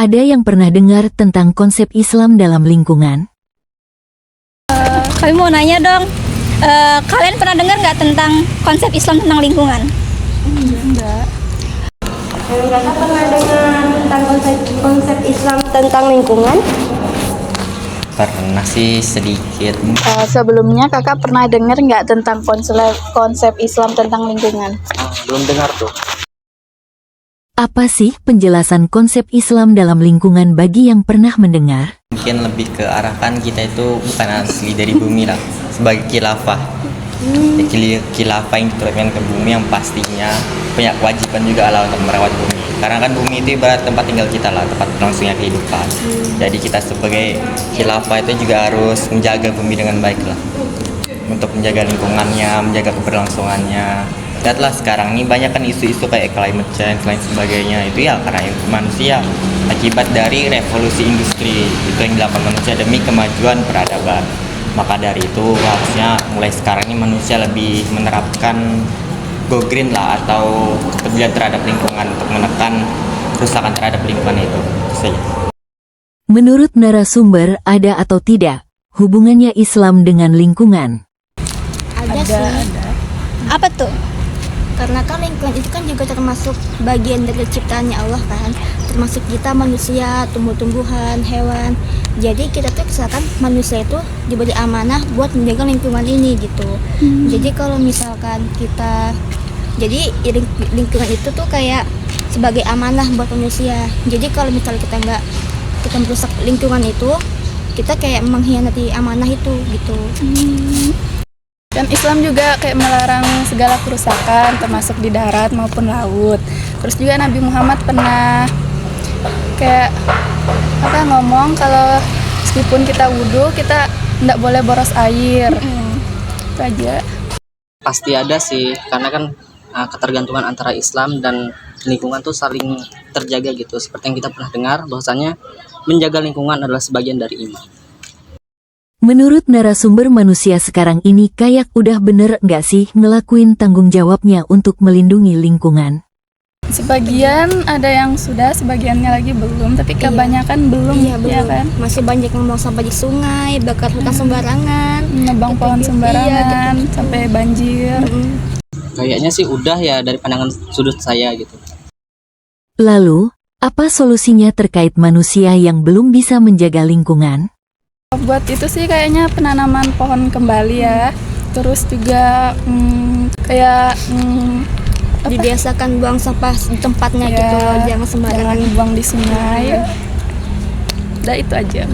Ada yang pernah dengar tentang konsep Islam dalam lingkungan? Kami mau nanya dong, kalian pernah dengar nggak tentang konsep Islam tentang lingkungan? Enggak. Kakak pernah dengar tentang konsep Islam tentang lingkungan? Pernah sih sedikit. Sebelumnya kakak pernah dengar nggak tentang konsep Islam tentang lingkungan? Belum dengar tuh. Apa sih penjelasan konsep Islam dalam lingkungan bagi yang pernah mendengar? Mungkin lebih ke arahkan kita itu bukan asli dari bumi lah, sebagai khilafah. Ya, khilafah yang diturunkan ke bumi yang pastinya punya kewajiban juga lah untuk merawat bumi. Karena kan bumi itu ibarat tempat tinggal kita lah, tempat berlangsungnya kehidupan. Jadi kita sebagai khilafah itu juga harus menjaga bumi dengan baik lah. Untuk menjaga lingkungannya, menjaga keberlangsungannya. Lihatlah sekarang ini banyak kan isu-isu kayak climate change lain sebagainya, itu ya karena manusia akibat dari revolusi industri itu yang dilakukan manusia demi kemajuan peradaban. Maka dari itu harusnya mulai sekarang ini manusia lebih menerapkan go green lah atau kepedulian terhadap lingkungan untuk menekan kerusakan terhadap lingkungan itu saja. Menurut narasumber, ada atau tidak hubungannya Islam dengan lingkungan? Ada sih. Apa tuh? Karena kan lingkungan itu kan juga termasuk bagian dari ciptaannya Allah kan, termasuk kita manusia, tumbuh-tumbuhan, hewan. Jadi kita tuh misalkan manusia itu diberi amanah buat menjaga lingkungan ini gitu. Jadi kalau misalkan kita, jadi lingkungan itu tuh kayak sebagai amanah buat manusia. Jadi kalau misalnya kita merusak lingkungan itu, kita kayak mengkhianati amanah itu gitu. Dan Islam juga kayak melarang segala kerusakan termasuk di darat maupun laut. Terus juga Nabi Muhammad pernah kayak ngomong kalau meskipun kita wudhu kita tidak boleh boros air. Itu aja. Pasti ada sih, karena kan ketergantungan antara Islam dan lingkungan tuh saling terjaga gitu. Seperti yang kita pernah dengar bahwasanya menjaga lingkungan adalah sebagian dari iman. Menurut narasumber, manusia sekarang ini kayak udah bener nggak sih ngelakuin tanggung jawabnya untuk melindungi lingkungan? Sebagian ada yang sudah, sebagiannya lagi belum, tapi kebanyakan belum, Iya, belum. ya kan? Masih banyak yang mau sampah di sungai, bakar hutan sembarangan, Nebang pohon sembarangan, sampai banjir. Kayaknya sih udah ya dari pandangan sudut saya gitu. Lalu, apa solusinya terkait manusia yang belum bisa menjaga lingkungan? Buat itu sih kayaknya penanaman pohon kembali ya. Terus juga dibiasakan buang sampah di tempatnya gitu, jangan sembarangan. Jangan buang di sungai. Udah itu aja.